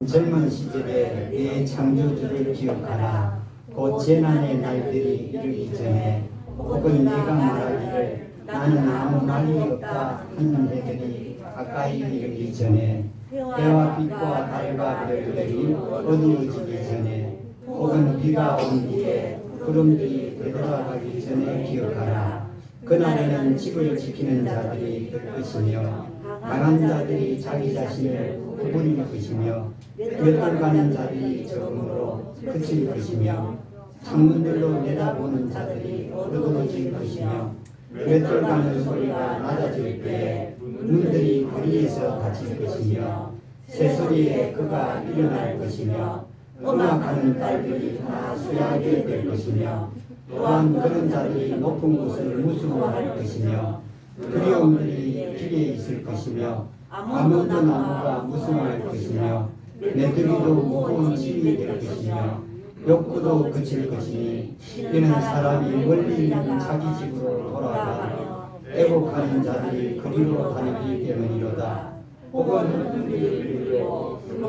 젊은 시절에 내 창조주를 기억하라. 곧 재난의 날들이 이르기 전에 혹은 내가 말하기를 나는 아무 말이 없다 하는 해들이 가까이 이르기 전에 해와 빛과 달과 별들이 어두워지기 전에 혹은 비가 온 뒤에 구름들이 되돌아가기 전에 기억하라. 그날에는 집을 지키는 자들이 될 것이며 강한 자들이 자기 자신을 구부릴 것이며 맷돌 가는 자들이 적음으로 그칠 것이며 창문들로 내다보는 자들이 어두워질 것이며 맷돌 가는 소리가 낮아질 때에 눈들이 거리에서 닫힐 것이며 새소리에 그가 일어날 것이며 음악하는 딸들이 다 쇠하게 될 것이며 또한 그런 자들이 높은 곳을 무수할 것이며 두려움들이 길에 있을 것이며 아몬드 나무가 무성할 것이며 메뚜기도 무거운 짐이 될 것이며 욕구도 그칠 것이니 이는 사람이 멀리 있는 자기 집으로 돌아가며 애곡하는 자들이 거리로 다니기 때문이로다. 혹은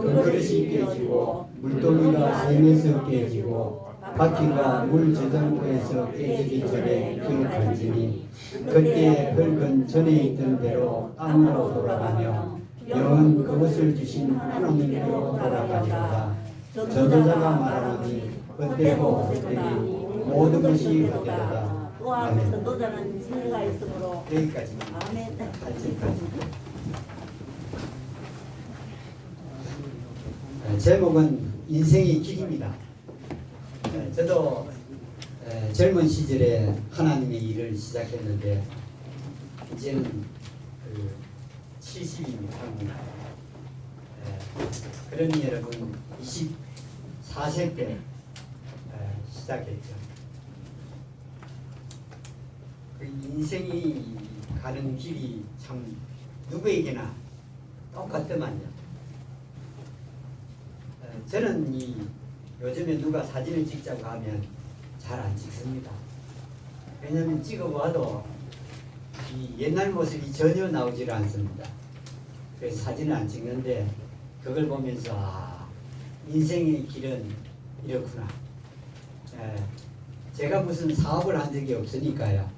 그 그릇이 깨지고 물동이가 샘에서 깨지고 바퀴가 물 저장고에서 깨지기 전에 기록할지니 그때에 흙은 전에 있던 대로 땅으로 돌아가며 영은 그것을 주신 하나님께로 돌아가리로다. 전도자가 말하노니 그때고 그때니 모든 것이 그때로다. 또한 전도자는 진리가 있으므로 여기까지입니다. 아멘. 8절까지. 제목은 인생의 길입니다. 저도 젊은 시절에 하나님의 일을 시작했는데 이제는 70입니다. 그러니 여러분 24세 때 시작했죠. 그 인생이 가는 길이 참 누구에게나 똑같더만요. 저는 요즘에 누가 사진을 찍자고 하면 잘 안 찍습니다. 왜냐하면 찍어봐도 이 옛날 모습이 전혀 나오질 않습니다. 그래서 사진을 안 찍는데 그걸 보면서 인생의 길은 이렇구나. 제가 무슨 사업을 한 적이 없으니까요.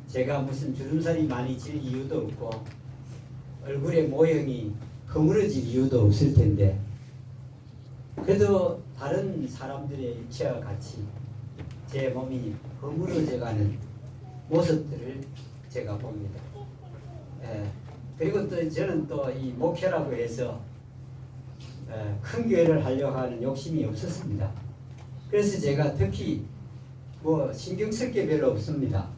제가 무슨 주름살이 많이 질 이유도 없고 얼굴의 모형이 허물어질 이유도 없을 텐데 그래도 다른 사람들의 입체와 같이 제 몸이 허물어져가는 모습들을 제가 봅니다. 그리고 또 저는 또 이 목회라고 해서 큰 교회를 하려고 하는 욕심이 없었습니다. 그래서 제가 특히 뭐 신경 쓸 게 별로 없습니다.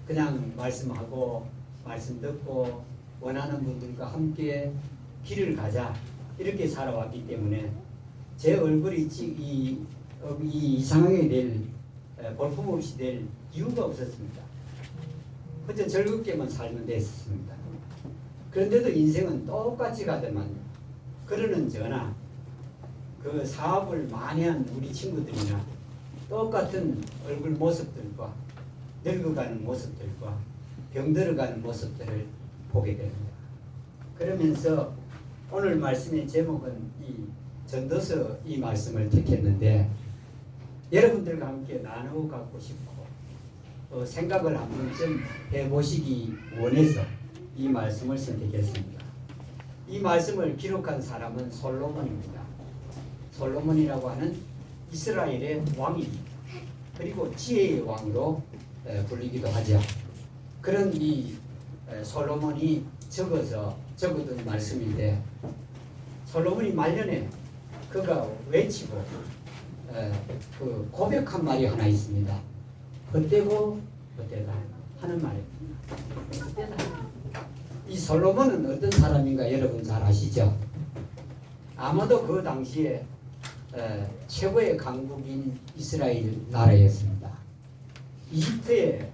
그냥 말씀하고 말씀 듣고 원하는 분들과 함께 길을 가자 이렇게 살아왔기 때문에 제 얼굴이 이 상황에 될 볼품없이 될 이유가 없었습니다. 그저 즐겁게만 살면 됐습니다. 그런데도 인생은 똑같이 가더만요. 그러는 저나 그 사업을 많이 한 우리 친구들이나 똑같은 얼굴 모습들과 늙어가는 모습들과 병들어가는 모습들을 보게 됩니다. 그러면서 오늘 말씀의 제목은 이 전도서 이 말씀을 택했는데 여러분들과 함께 나누어 갖고 싶고 생각을 한 번쯤 해보시기 원해서 이 말씀을 선택했습니다. 이 말씀을 기록한 사람은 솔로몬입니다. 솔로몬이라고 하는 이스라엘의 왕입니다. 그리고 지혜의 왕으로 불리기도 하죠. 그런 이 솔로몬이 적어둔 말씀인데 솔로몬이 말년에 그가 외치고 그 고백한 말이 하나 있습니다. 헛되고 헛되다 하는 말입니다. 이 솔로몬은 어떤 사람인가 여러분 잘 아시죠? 아마도 그 당시에 최고의 강국인 이스라엘 나라였습니다. 이집트의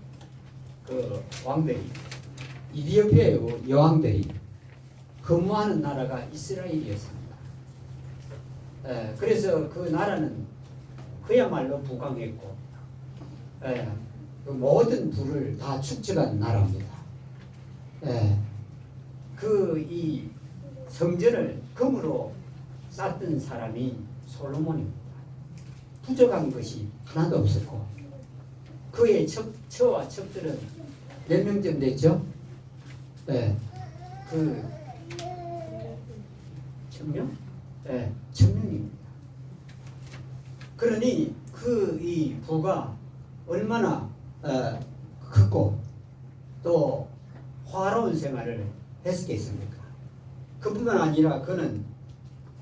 그 왕들이 이디오피아의 여왕들이 근무하는 나라가 이스라엘이었습니다. 그래서 그 나라는 그야말로 부강했고 그 모든 부를 다 축적한 나라입니다. 그 이 성전을 금으로 쌓던 사람이 솔로몬입니다. 부족한 것이 하나도 없었고 그의 처와 척들은 몇 명쯤 됐죠? 네, 그 1000명? 네, 1000명입니다. 그러니 그 이 부가 얼마나 크고 또 화려한 생활을 했겠습니까? 그뿐만 아니라 그는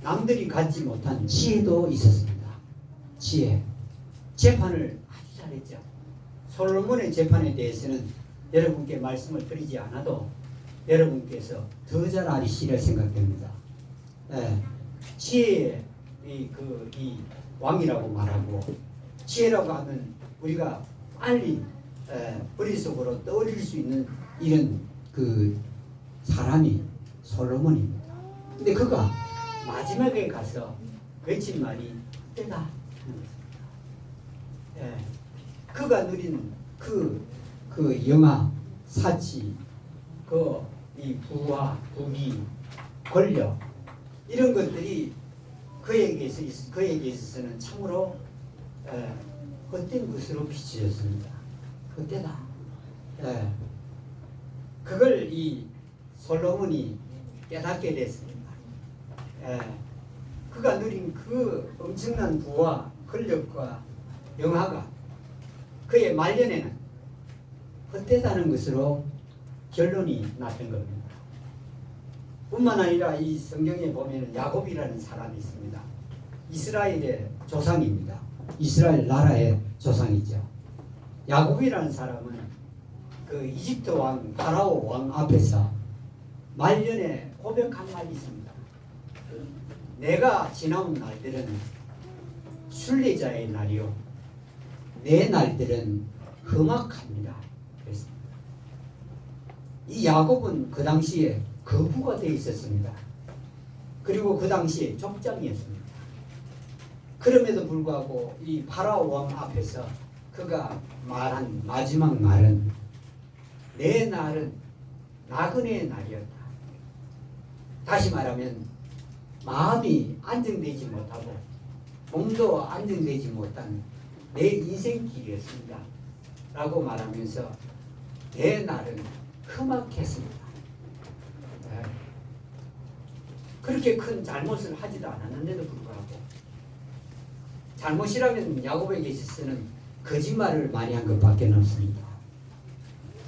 남들이 갖지 못한 지혜도 있었습니다. 지혜, 재판을 아주 잘했죠. 솔로몬의 재판에 대해서는 여러분께 말씀을 드리지 않아도 여러분께서 더 잘 아시리라 생각됩니다. 지혜의 이 왕이라고 말하고, 지혜라고 하면 우리가 빨리 머릿속으로 떠올릴 수 있는 이런 그 사람이 솔로몬입니다. 근데 그가 마지막에 가서 외친 말이 때다 하는 것입니다. 그가 누린 그 영화, 사치, 이 부와 부귀, 권력 이런 것들이 그에게 있어서는 참으로 헛된 것으로 비춰졌습니다. 그때다. 그걸 이 솔로몬이 깨닫게 됐습니다. 그가 누린 그 엄청난 부와 권력과 영화가 그의 말년에는 헛되다는 것으로 결론이 났던 겁니다. 뿐만 아니라 이 성경에 보면 야곱이라는 사람이 있습니다. 이스라엘의 조상입니다. 이스라엘 나라의 조상이죠. 야곱이라는 사람은 그 이집트 왕 파라오 왕 앞에서 말년에 고백한 말이 있습니다. 내가 지나온 날들은 순례자의 날이요 내 날들은 험악합니다. 그랬습니다. 이 야곱은 그 당시에 거부가 되어 있었습니다. 그리고 그 당시에 족장이었습니다. 그럼에도 불구하고 이 파라오 왕 앞에서 그가 말한 마지막 말은 내 날은 나그네의 날이었다. 다시 말하면 마음이 안정되지 못하고 몸도 안정되지 못한 내 인생길이었습니다. 라고 말하면서 내 날은 험악했습니다. 그렇게 큰 잘못을 하지도 않았는데도 불구하고 잘못이라면 야곱에게 있어서는 거짓말을 많이 한 것밖에 없습니다.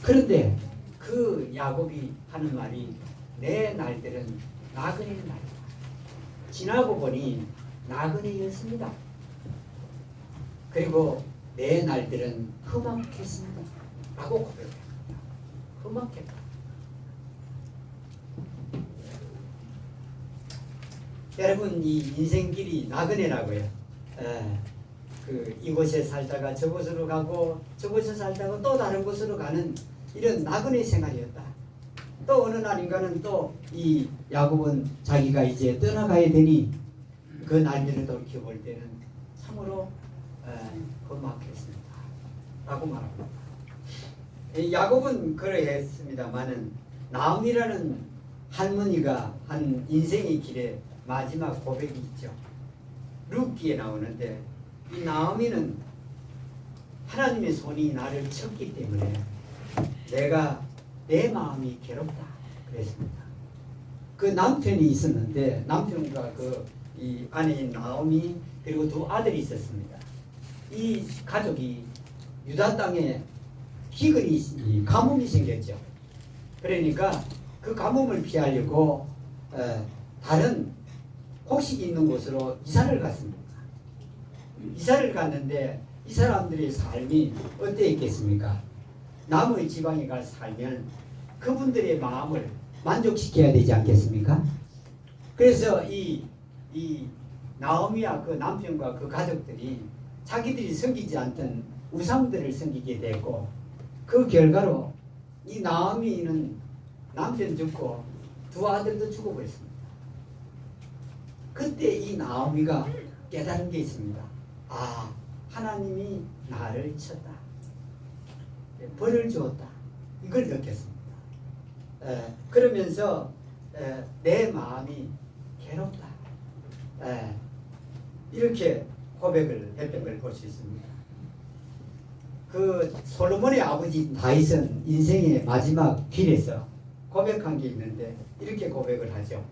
그런데 그 야곱이 하는 말이 내 날들은 나그네의 날이다. 지나고 보니 나그네였습니다. 그리고 내 날들은 험악했습니다. 라고 고백합니다. 험악했다. 여러분 이 인생길이 나그네라고요. 이곳에 살다가 저곳으로 가고 저곳에 살다가 또 다른 곳으로 가는 이런 나그네 생활이었다. 또 어느 날인가는 또 이 야곱은 자기가 이제 떠나가야 되니 그 날들을 돌이켜볼 때는 참으로 험악했습니다. 라고 말합니다. 야곱은 그러했습니다마는 나옴이라는 할머니가 한 인생의 길에 마지막 고백이 있죠. 룻기에 나오는데 이 나오미는 하나님의 손이 나를 쳤기 때문에 내 마음이 괴롭다 그랬습니다. 그 남편이 있었는데 남편과 이 아내인 나오미 그리고 두 아들이 있었습니다. 이 가족이 유다 땅에 기근이 가뭄이 생겼죠. 그러니까 그 가뭄을 피하려고 다른 곡식이 있는 곳으로 이사를 갔습니다. 이사를 갔는데 이 사람들의 삶이 어땠겠습니까? 남의 지방에 가 살면 그분들의 마음을 만족시켜야 되지 않겠습니까? 그래서 이 나오미와 그 남편과 그 가족들이 자기들이 섬기지 않던 우상들을 섬기게 되고 그 결과로 이 나오미는 남편 죽고 두 아들도 죽어버렸습니다. 그때 이 나오미가 깨달은 게 있습니다. 아, 하나님이 나를 쳤다. 벌을 주었다. 이걸 느꼈습니다. 그러면서 내 마음이 괴롭다. 이렇게 고백을 했던 걸 볼 수 있습니다. 그 솔로몬의 아버지 다윗은 인생의 마지막 길에서 고백한 게 있는데 이렇게 고백을 하죠.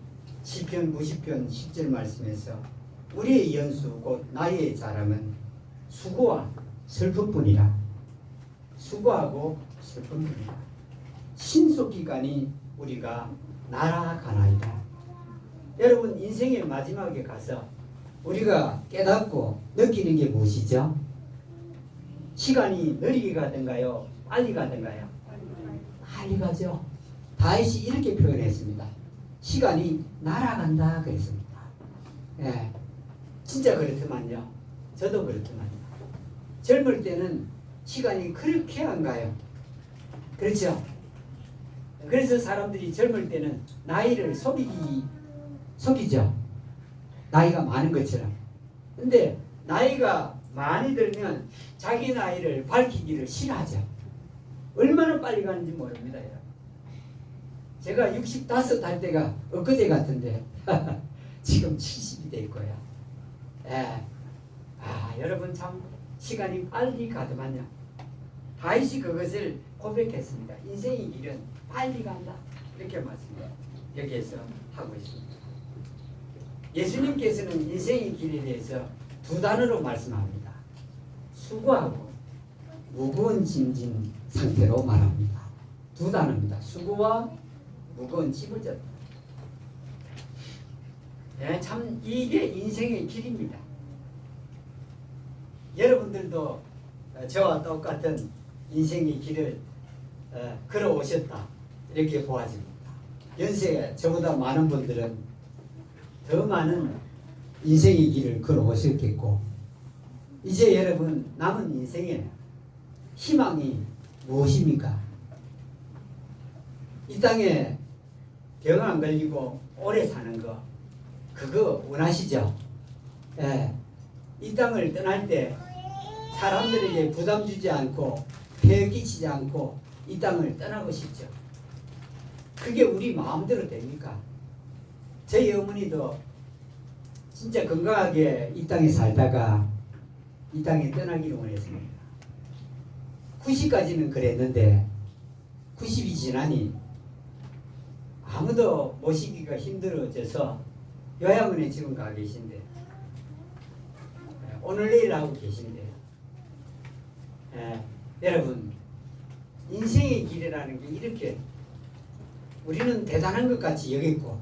시편 90편 10절 말씀에서 우리의 연수 곧 나이의 자랑은 수고와 슬픔뿐이라. 수고하고 슬픔뿐이라. 신속기간이 우리가 날아가나이다. 여러분 인생의 마지막에 가서 우리가 깨닫고 느끼는 게 무엇이죠? 시간이 느리게 가든가요? 빨리 가든가요? 빨리 가죠. 다윗이 이렇게 표현했습니다. 시간이 날아간다 그랬습니다. 예, 진짜 그렇더만요. 저도 그렇더만요. 젊을 때는 시간이 그렇게 안 가요. 그렇죠? 그래서 사람들이 젊을 때는 나이를 속이죠. 나이가 많은 것처럼. 근데 나이가 많이 들면 자기 나이를 밝히기를 싫어하죠. 얼마나 빨리 가는지 모릅니다. 여러분. 제가 65 할 때가 엊그제 같은데 지금 70이 될 거예요. 예. 여러분 참 시간이 빨리 가더만요. 다윗이 그것을 고백했습니다. 인생의 길은 빨리 간다. 이렇게 말씀을 여기에서 하고 있습니다. 예수님께서는 인생의 길에 대해서 두 단어로 말씀합니다. 수고하고 무거운 짐진 상태로 말합니다. 두 단어입니다. 수고와 무거운 짐을 졌다. 참 이게 인생의 길입니다. 여러분들도 저와 똑같은 인생의 길을 걸어오셨다. 이렇게 보아집니다. 연세가 저보다 많은 분들은 더 많은 인생의 길을 걸어오셨겠고 이제 여러분 남은 인생에 희망이 무엇입니까? 이 땅에 병 안 걸리고 오래 사는 거 그거 원하시죠? 이 땅을 떠날 때 사람들에게 부담 주지 않고 폐 끼치지 않고 이 땅을 떠나고 싶죠. 그게 우리 마음대로 됩니까? 저희 어머니도 진짜 건강하게 이 땅에 살다가 이 땅에 떠나기를 원했습니다. 90까지는 그랬는데 90이 지나니 아무도 모시기가 힘들어져서 요양원에 지금 가 계신데 오늘 내일 하고 계신데 여러분 인생의 길이라는 게 이렇게 우리는 대단한 것 같이 여겼고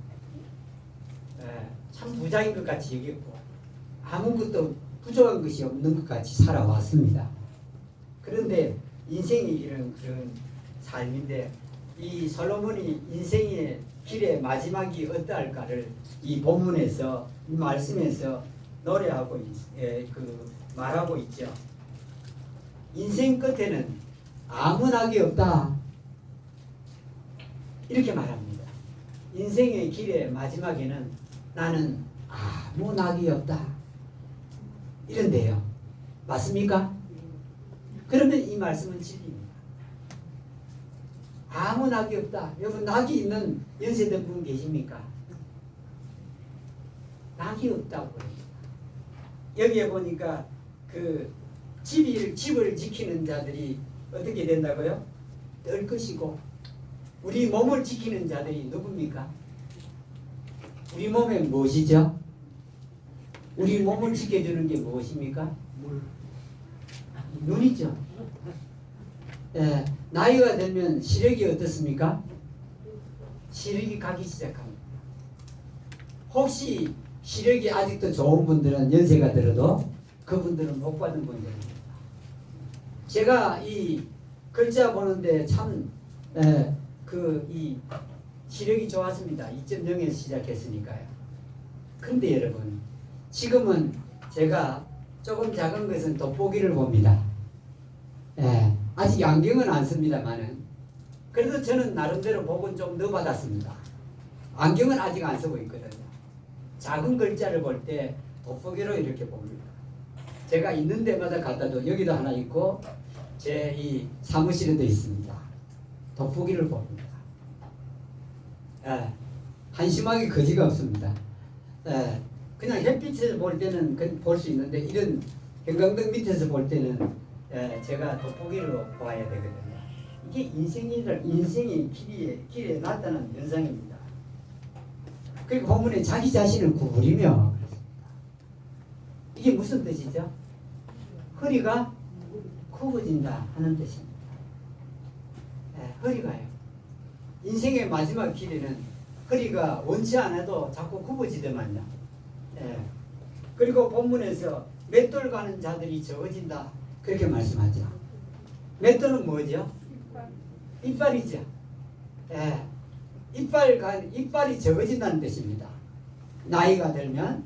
참 부자인 것 같이 여겼고 아무것도 부족한 것이 없는 것 같이 살아왔습니다. 그런데 인생의 길은 그런 삶인데 이 솔로몬이 인생의 길의 마지막이 어떠할까를 이 본문에서 이 말씀에서 노래하고 말하고 있죠. 인생 끝에는 아무 낙이 없다. 이렇게 말합니다. 인생의 길의 마지막에는 나는 아무 낙이 없다. 이런데요. 맞습니까? 그러면 이 말씀은 진리입니다. 아무 낙이 없다. 여러분 낙이 있는 연세된 분 계십니까? 낙이 없다고 합니다. 여기에 보니까 그 집을 지키는 자들이 어떻게 된다고요? 뜰 것이고 우리 몸을 지키는 자들이 누굽니까? 우리 몸에 무엇이죠? 우리 몸을 지켜주는 게 무엇입니까? 눈이죠. 나이가 들면 시력이 어떻습니까? 시력이 가기 시작합니다. 혹시 시력이 아직도 좋은 분들은 연세가 들어도 그분들은 복 받은 분들입니다. 제가 이 글자 보는데 참 이 시력이 좋았습니다. 2.0에서 시작했으니까요. 근데 여러분 지금은 제가 조금 작은 것은 돋보기를 봅니다. 아직 안경은 안 씁니다만은 그래도 저는 나름대로 복은 좀 더 받았습니다. 안경은 아직 안 쓰고 있거든요. 작은 글자를 볼 때 돋보기로 이렇게 봅니다. 제가 있는 데마다 갖다도 여기도 하나 있고 제 이 사무실에도 있습니다. 돋보기를 봅니다. 한심하게 거지가 없습니다. 예, 그냥 햇빛에서 볼 때는 볼 수 있는데 이런 형광등 밑에서 볼 때는 제가 돋보기로 보아야 되거든요. 이게 인생의 길에 나타난 현상입니다. 그리고 본문에 자기 자신을 구부리며 이게 무슨 뜻이죠? 허리가 굽어진다 하는 뜻입니다. 허리가요. 인생의 마지막 길에는 허리가 원치 않아도 자꾸 굽어지더만요. 그리고 본문에서 맷돌 가는 자들이 적어진다 그렇게 말씀하죠. 맷돌은 뭐죠? 이빨이죠. 이빨이 적어진다는 뜻입니다. 나이가 들면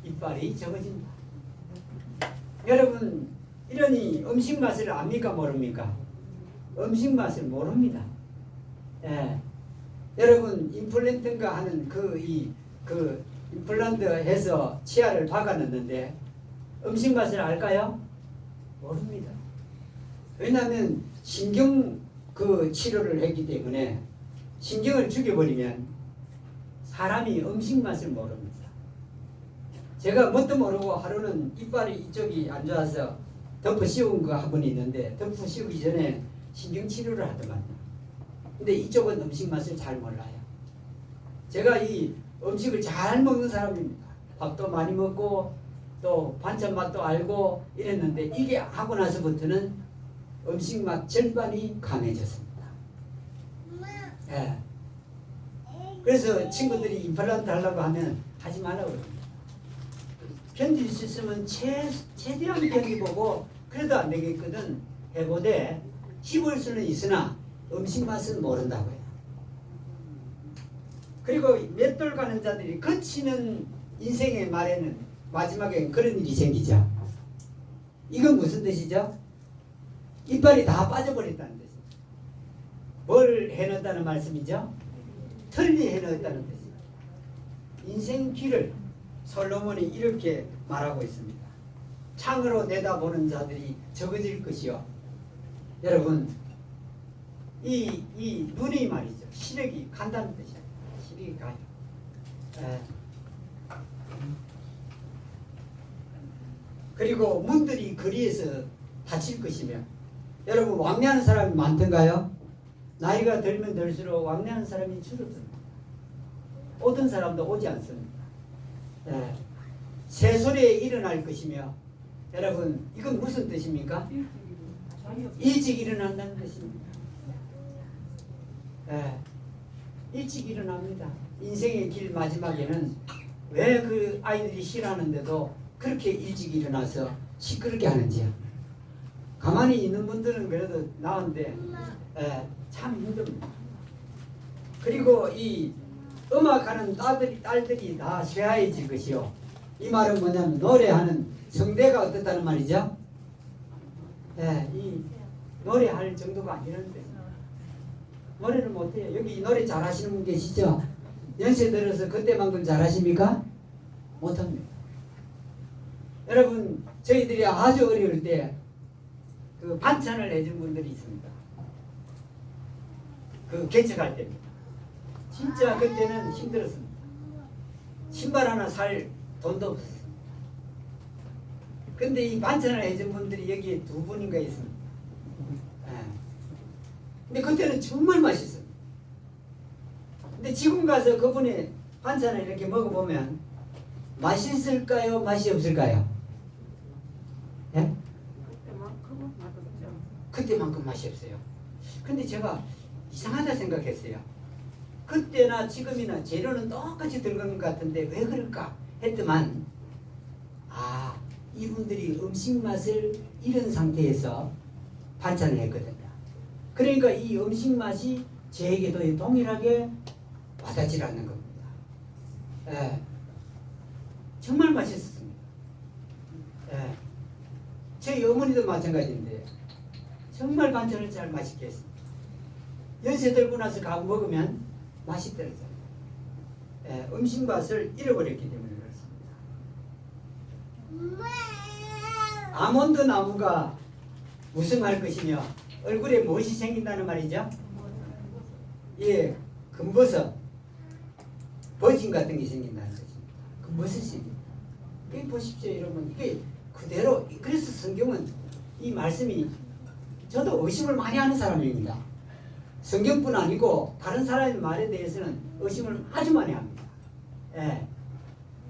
이빨이 적어진다. 여러분 이러니 음식 맛을 압니까 모릅니까? 음식 맛을 모릅니다. 여러분 임플란트인가 하는 그 임플란트 해서 치아를 박아넣는데 음식 맛을 알까요? 모릅니다. 왜냐하면 신경 치료를 했기 때문에 신경을 죽여버리면 사람이 음식 맛을 모릅니다. 제가 뭣도 모르고 하루는 이빨이 이쪽이 안 좋아서 덮어 씌운 거 한 번 있는데 덮어 씌우기 전에 신경 치료를 하더만요. 근데 이쪽은 음식 맛을 잘 몰라요. 제가 이 음식을 잘 먹는 사람입니다. 밥도 많이 먹고 또 반찬 맛도 알고 이랬는데 이게 하고 나서부터는 음식 맛 절반이 강해졌습니다. 그래서 친구들이 임플란트 하려고 하면 하지 말라고 그럽니다. 견딜 수 있으면 최대한 견디보고 그래도 안 되겠거든 해보되 씹을 수는 있으나 음식 맛은 모른다고 해요. 그리고 맷돌 가는 자들이 거치는 인생의 말에는 마지막에 그런 일이 생기죠. 이건 무슨 뜻이죠? 이빨이 다 빠져버렸다는 뜻이죠. 뭘 해넣었다는 말씀이죠? 털리 해넣었다는 뜻입니다. 인생 길을 솔로몬이 이렇게 말하고 있습니다. 창으로 내다보는 자들이 적어질 것이요. 여러분 이 눈이 말이죠. 시력이 간다는 뜻이에요. 시력이 가요. 그리고 문들이 거리에서 닫힐 것이며 여러분 왕래하는 사람이 많던가요? 나이가 들면 들수록 왕래하는 사람이 줄어듭니다. 오던 사람도 오지 않습니다. 새소리에 일어날 것이며 여러분 이건 무슨 뜻입니까? 일찍 일어난다는 뜻입니다. 일찍 일어납니다. 인생의 길 마지막에는 왜 그 아이들이 싫어하는데도 그렇게 일찍 일어나서 시끄럽게 하는지요. 가만히 있는 분들은 그래도 나은데 참 힘듭니다. 그리고 이 음악하는 딸들이 다 쇠하해질 것이요. 이 말은 뭐냐면 노래하는 성대가 어떻다는 말이죠. 이 노래할 정도가 아니는데 노래를 못해요. 여기 노래 잘하시는 분 계시죠? 연세 들어서 그때만큼 잘하십니까? 못합니다. 여러분 저희들이 아주 어려울 때 그 반찬을 해준 분들이 있습니다. 그 개척할 때입니다. 진짜 그때는 힘들었습니다. 신발 하나 살 돈도 없었습니다. 근데 이 반찬을 해준 분들이 여기에 두 분인가 있습니다. 근데 그때는 정말 맛있습니다. 근데 지금 가서 그분의 반찬을 이렇게 먹어보면 맛있을까요? 맛이 없을까요? 그때만큼 맛이 없어요. 근데 제가 이상하다 생각했어요. 그때나 지금이나 재료는 똑같이 들어간 것 같은데 왜 그럴까 했더만 이분들이 음식 맛을 잃은 상태에서 반찬을 했거든요. 그러니까 이 음식 맛이 저에게도 동일하게 와닿지 않는 겁니다. 정말 맛있었습니다. 저희 어머니도 마찬가지인데 정말 반찬을 잘 맛있게 했습니다. 연세 들고 나서 가고 먹으면 맛이 떨어져요. 음식 맛을 잃어버렸기 때문에 그렇습니다. 아몬드 나무가 무성할 것이며 얼굴에 무엇이 생긴다는 말이죠? 금버섯. 버진 같은 게 생긴다는 것입니다. 그 무슨 식입니까? 여기 보십시오 여러분. 이게 그대로 그래서 성경은 이 말씀이 저도 의심을 많이 하는 사람입니다. 성경뿐 아니고 다른 사람의 말에 대해서는 의심을 아주 많이 합니다. 예.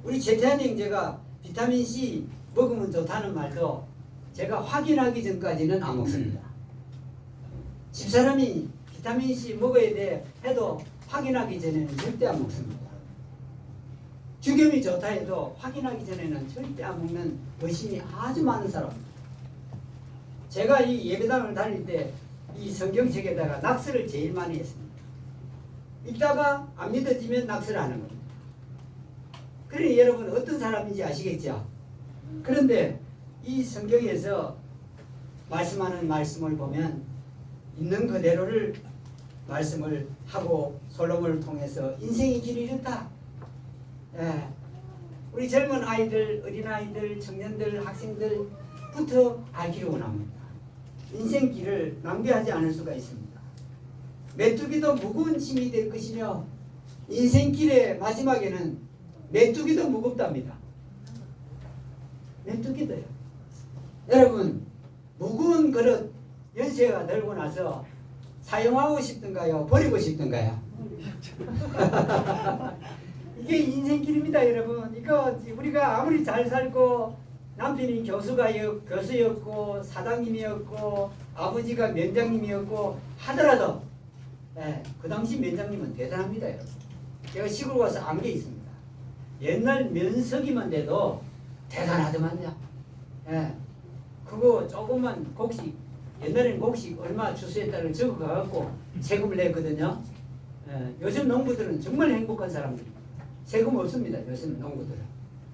우리 최태한 형제가 비타민C 먹으면 좋다는 말도 제가 확인하기 전까지는 안 먹습니다. 집사람이 비타민C 먹어야 돼 해도 확인하기 전에는 절대 안 먹습니다. 주겸이 좋다 해도 확인하기 전에는 절대 안 먹는 의심이 아주 많은 사람입니다. 제가 이 예배당을 다닐 때 이 성경책에다가 낙서를 제일 많이 했습니다. 읽다가 안 믿어지면 낙서를 하는 겁니다. 그래 여러분 어떤 사람인지 아시겠죠? 그런데 이 성경에서 말씀하는 말씀을 보면 있는 그대로를 말씀을 하고 솔로몬을 통해서 인생의 길을 이렇다. 예. 우리 젊은 아이들, 어린아이들, 청년들, 학생들부터 알기를 원합니다. 인생길을 낭비하지 않을 수가 있습니다. 메뚜기도 무거운 짐이 될 것이며 인생길의 마지막에는 메뚜기도 무겁답니다. 메뚜기도요. 여러분 무거운 그릇 연세가 들고 나서 사용하고 싶던가요? 버리고 싶던가요? 이게 인생길입니다 여러분. 이거 우리가 아무리 잘 살고 남편이 교수였고 사장님이었고 아버지가 면장님이었고 하더라도 그 당시 면장님은 대단합니다 여러분. 제가 시골 가서 안 게 있습니다. 옛날 면석이만 돼도 대단하더만요. 그거 조금만 곡식 옛날에는 곡식 얼마 주수했다를 적어가갖고 세금을 냈거든요. 요즘 농부들은 정말 행복한 사람들입니다. 세금 없습니다. 요즘 농부들은.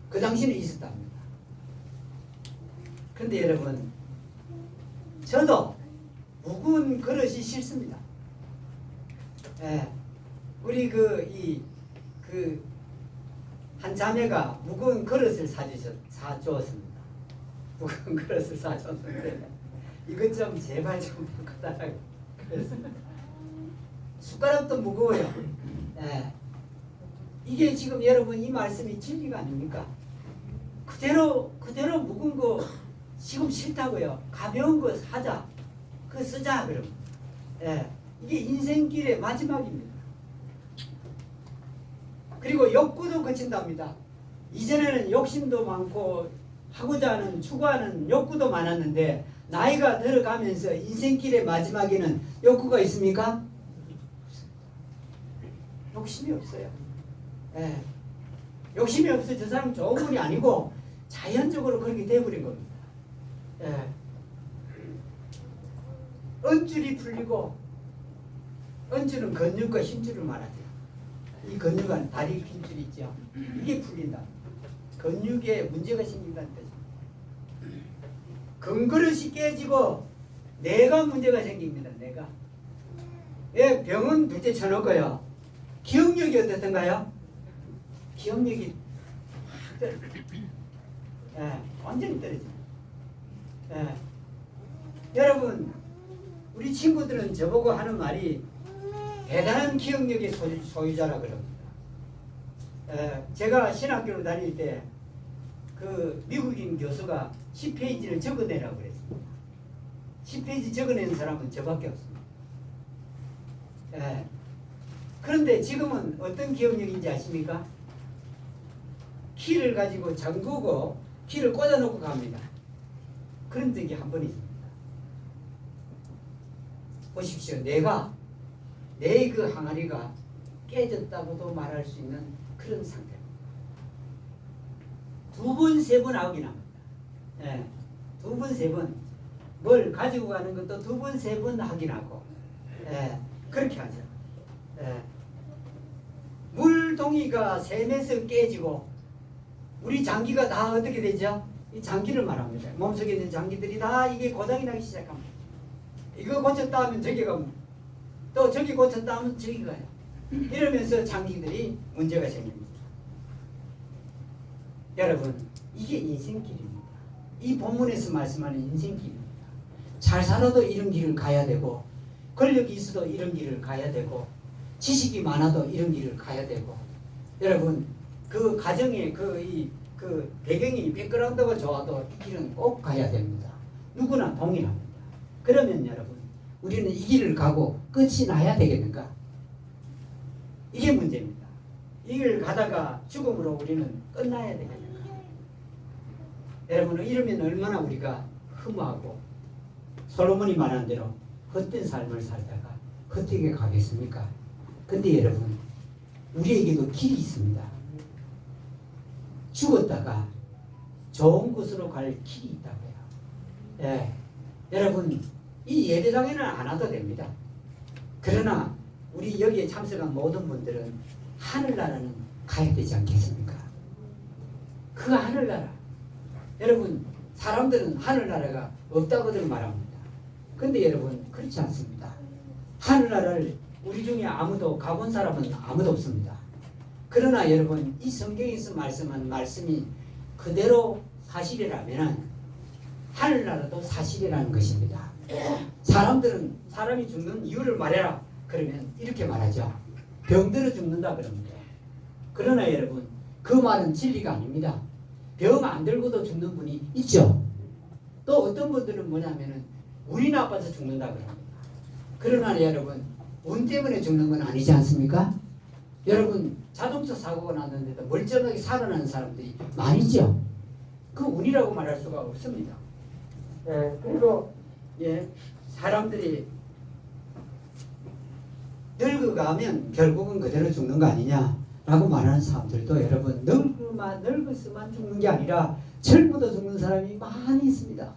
그 당시는 있었답니다. 그런데 여러분 저도 무거운 그릇이 싫습니다. 우리 한 자매가 무거운 그릇을 사주었습니다. 무거운 그릇을 사줬는데 이것 좀 제발 좀 바꿔달라고 그랬습니다. 숟가락도 무거워요. 이게 지금 여러분 이 말씀이 진리가 아닙니까? 그대로 무거운 거 지금 싫다고요. 가벼운 거 사자. 그거 쓰자 그럼. 이게 인생길의 마지막입니다. 그리고 욕구도 거친답니다. 이전에는 욕심도 많고 하고자 하는 추구하는 욕구도 많았는데 나이가 들어가면서 인생길의 마지막에는 욕구가 있습니까? 욕심이 없어요. 욕심이 없어 저 사람 좋은 분이 아니고 자연적으로 그렇게 돼버린 겁니다. 언줄이 풀리고 언줄은 근육과 힘줄을 말하죠. 이 근육은 다리 힘줄 있죠. 이게 풀린다. 근육에 문제가 생긴다는 뜻입니다. 금그릇이 깨지고 뇌가 문제가 생깁니다. 뇌가. 병은 둘째 쳐놓고요. 기억력이 어떻던가요? 기억력이 완전히 떨어집니다. 여러분 우리 친구들은 저보고 하는 말이 대단한 기억력의 소유자라 그럽니다. 제가 신학교를 다닐 때 그 미국인 교수가 10페이지를 적어내라고 그랬습니다. 10페이지 적어낸 사람은 저밖에 없습니다. 그런데 지금은 어떤 기억력인지 아십니까? 키를 가지고 잠그고 키를 꽂아놓고 갑니다. 그런 적이 한 번 있습니다. 보십시오. 내 그 항아리가 깨졌다고도 말할 수 있는 그런 상태입니다. 두 번, 세 번 아웃이 납니다. 두 번, 세 번. 뭘 가지고 가는 것도 두 번, 세 번 확인하고 그렇게 하죠. 물동이가 샘에서 깨지고 우리 장기가 다 어떻게 되죠? 이 장기를 말합니다. 몸속에 있는 장기들이 다 이게 고장이 나기 시작합니다. 이거 고쳤다 하면 저기 가고 또 저기 고쳤다 하면 저기 가요. 이러면서 장기들이 문제가 생깁니다. 여러분 이게 인생길입니다. 이 본문에서 말씀하는 인생길입니다. 잘 살아도 이런 길을 가야 되고 권력이 있어도 이런 길을 가야 되고 지식이 많아도 이런 길을 가야 되고 여러분 그 가정의 그 배경이 백그라운드가 좋아도 이 길은 꼭 가야 됩니다. 누구나 동일합니다. 그러면 여러분 우리는 이 길을 가고 끝이 나야 되겠는가? 이게 문제입니다. 이 길을 가다가 죽음으로 우리는 끝나야 되겠는가? 여러분 이러면 얼마나 우리가 허무하고 솔로몬이 말한 대로 헛된 삶을 살다가 헛되게 가겠습니까? 근데 여러분 우리에게도 길이 있습니다. 죽었다가 좋은 곳으로 갈 길이 있다고요. 예. 여러분 이 예배당에는 안 와도 됩니다. 그러나 우리 여기에 참석한 모든 분들은 하늘나라는 가야 되지 않겠습니까? 그 하늘나라 여러분 사람들은 하늘나라가 없다고들 말합니다. 근데 여러분 그렇지 않습니다. 하늘나라를 우리 중에 아무도 가본 사람은 아무도 없습니다. 그러나 여러분 이 성경에서 말씀한 말씀이 그대로 사실이라면 하늘나라도 사실이라는 것입니다. 사람들은 사람이 죽는 이유를 말해라 그러면 이렇게 말하죠. 병들어 죽는다 그럽니다. 그러나 여러분 그 말은 진리가 아닙니다. 병 안 들고도 죽는 분이 있죠. 또 어떤 분들은 뭐냐면은 운이 나빠서 죽는다 그럽니다. 그러나 여러분 운 때문에 죽는 건 아니지 않습니까? 여러분 자동차 사고가 났는데도 멀쩡하게 살아나는 사람들이 많이죠. 그 운이라고 말할 수가 없습니다. 그리고 사람들이 늙어가면 결국은 그대로 죽는 거 아니냐라고 말하는 사람들도 여러분 늙어서만 죽는 게 아니라 젊어도 죽는 사람이 많이 있습니다.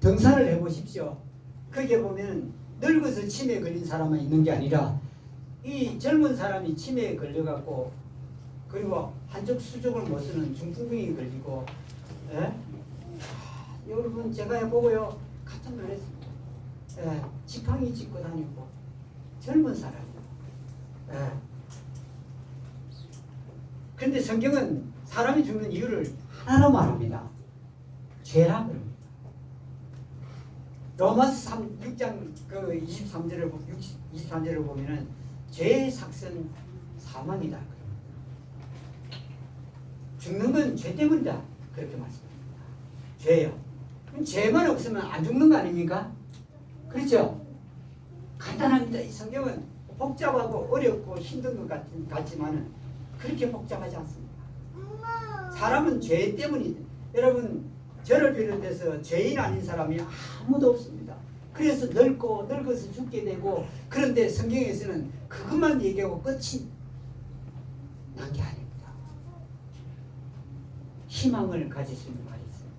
등산을 해보십시오. 거기에 보면 늙어서 치매에 걸린 사람만 있는 게 아니라 이 젊은 사람이 치매에 걸려갖고 그리고 한쪽 수족을 못 쓰는 중풍병이 걸리고 여러분 제가 해보고요 깜짝 놀랐습니다. 지팡이 짚고 다니고 젊은 사람이요. 그런데 성경은 사람이 죽는 이유를 하나로 말합니다. 죄라 그럽니다. 로마서 6장 그 23절을 보면은 죄의 삭은 사망이다. 죽는 건 죄 때문이다. 그렇게 말씀합니다. 죄요. 그럼 죄만 없으면 안 죽는 거 아닙니까? 그렇죠? 간단합니다. 이 성경은 복잡하고 어렵고 힘든 것 같지만은 그렇게 복잡하지 않습니다. 사람은 죄 때문이다. 여러분 저를 비롯해서 죄인 아닌 사람이 아무도 없습니다. 그래서 늙어서 죽게 되고 그런데 성경에서는 그것만 얘기하고 끝이 난 게 아닙니다. 희망을 가질 수 있는 말이 있습니다.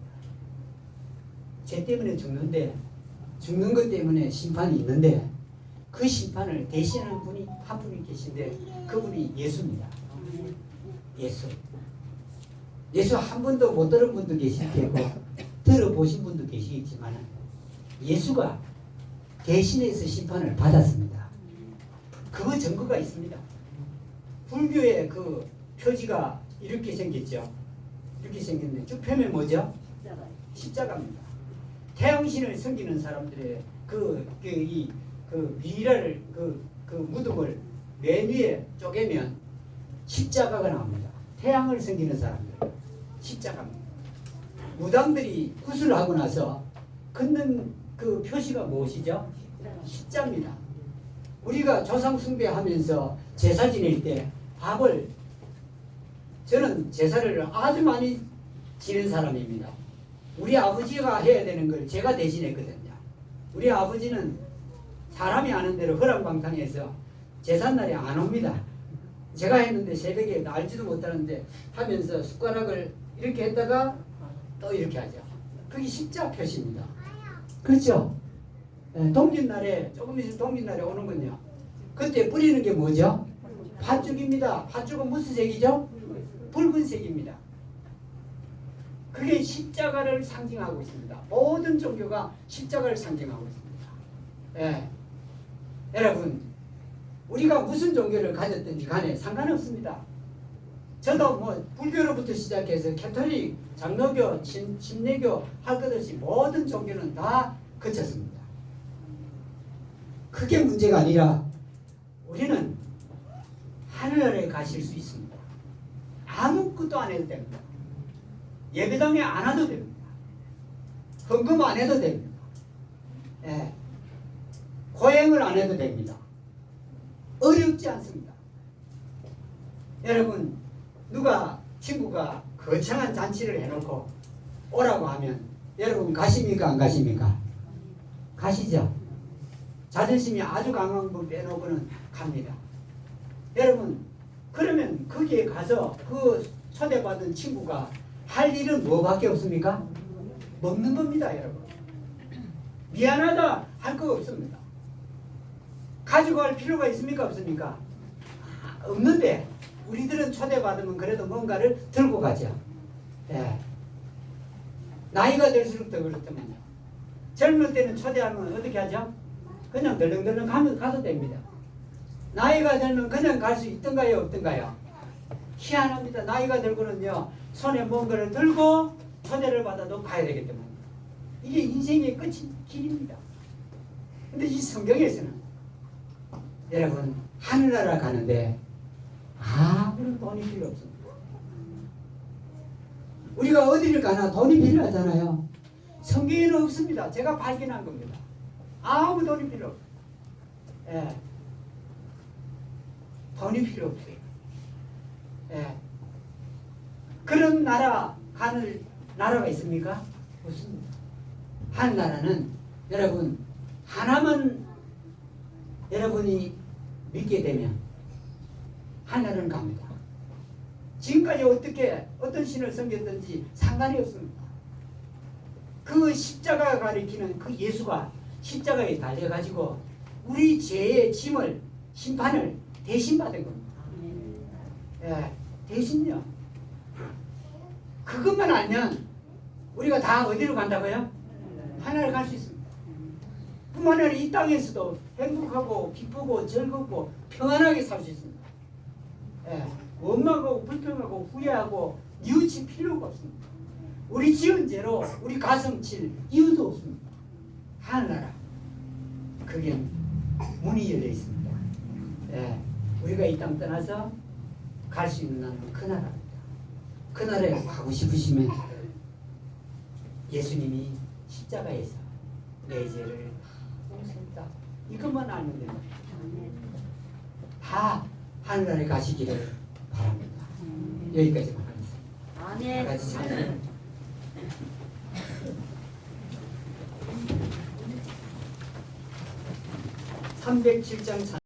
죄 때문에 죽는데 죽는 것 때문에 심판이 있는데 그 심판을 대신하는 분이 한 분이 계신데 그분이 예수입니다. 예수 한 번도 못 들은 분도 계실 테고 들어보신 분도 계시겠지만 예수가 대신해서 심판을 받았습니다. 그 증거가 있습니다. 불교의 그 표지가 이렇게 생겼죠. 이렇게 생겼는데 쭉 펴면 뭐죠? 십자가입니다. 태양신을 섬기는 사람들의 그 미라를 그 무덤을 맨 위에 쪼개면 십자가가 나옵니다. 태양을 섬기는 사람들 십자가입니다. 무당들이 구슬을 하고 나서 긋는 그 표시가 무엇이죠? 십자입니다. 우리가 조상 숭배하면서 제사 지낼 때 밥을 저는 제사를 아주 많이 지낸 사람입니다. 우리 아버지가 해야 되는 걸 제가 대신했거든요. 우리 아버지는 사람이 아는 대로 허랑방탕해서 제삿날에 안 옵니다. 제가 했는데 새벽에 알지도 못하는데 하면서 숟가락을 이렇게 했다가 또 이렇게 하죠. 그게 십자 표시입니다. 그렇죠? 동짓날에 조금 있으면 동짓날에 오는군요. 그때 뿌리는 게 뭐죠? 팥죽입니다. 팥죽은 무슨 색이죠? 붉은색입니다. 그게 십자가를 상징하고 있습니다. 모든 종교가 십자가를 상징하고 있습니다. 여러분 우리가 무슨 종교를 가졌든지 간에 상관없습니다. 저도 뭐 불교로부터 시작해서 캐톨릭, 장로교, 침례교 할 것 없이 모든 종교는 다 거쳤습니다. 그게 문제가 아니라 우리는 하늘나라에 가실 수 있습니다. 아무것도 안 해도 됩니다. 예배당에 안 와도 됩니다. 헌금 안 해도 됩니다. 예. 고행을 안 해도 됩니다. 어렵지 않습니다. 여러분, 누가 친구가 거창한 잔치를 해놓고 오라고 하면 여러분 가십니까 안 가십니까? 가시죠. 자존심이 아주 강한 분 빼놓고는 갑니다. 여러분, 그러면 거기에 가서 그 초대받은 친구가 할 일은 뭐밖에 없습니까? 먹는 겁니다, 여러분. 미안하다 할 거 없습니다. 가지고 갈 필요가 있습니까? 없습니까? 없는데 우리들은 초대받으면 그래도 뭔가를 들고 가죠. 예. 나이가 들수록 더 그렇다면요. 젊을 때는 초대하면 어떻게 하죠? 그냥 덜렁덜렁 가도 됩니다. 나이가 들면 그냥 갈 수 있던가요? 없던가요? 희한합니다. 나이가 들고는요, 손에 뭔가를 들고 초대를 받아도 가야 되기 때문에 이게 인생의 끝인 길입니다. 근데 이 성경에서는 여러분, 하늘나라 가는데 아무런 돈이 필요 없습니다. 우리가 어디를 가나 돈이 필요하잖아요. 성경에는 없습니다. 제가 발견한 겁니다. 아무 돈이 필요 없어요. 예. 돈이 필요 없어요. 예. 그런 나라 가는 나라가 있습니까? 없습니다. 하늘나라는 여러분 하나만 여러분이 믿게 되면 하늘은 갑니다. 지금까지 어떻게 어떤 신을 섬겼든지 상관이 없습니다. 그 십자가가 가리키는 그 예수가 십자가에 달려가지고 우리 죄의 짐을 심판을 대신 받은 겁니다. 예, 대신요. 그것만 알면 우리가 다 어디로 간다고요? 하나를 갈 수 있습니다. 뿐만 아니라 이 땅에서도 행복하고 기쁘고 즐겁고 평안하게 살 수 있습니다. 예, 원망하고 불평하고 후회하고 뉘우칠 필요가 없습니다. 우리 지은 죄로 우리 가슴 칠 이유도 없습니다. 하늘나라 그게 문이 열려 있습니다. 예, 우리가 이 땅 떠나서 갈 수 있는 나라는 그 나라입니다. 그 나라에 가고 싶으시면 예수님이 십자가에서 내 죄를 용서했다. 이것만 알면 됩니다. 다 하늘나라에 가시기를 바랍니다. 여기까지만 하겠습니다. 아멘. 같이 찬양. 307장 찬양.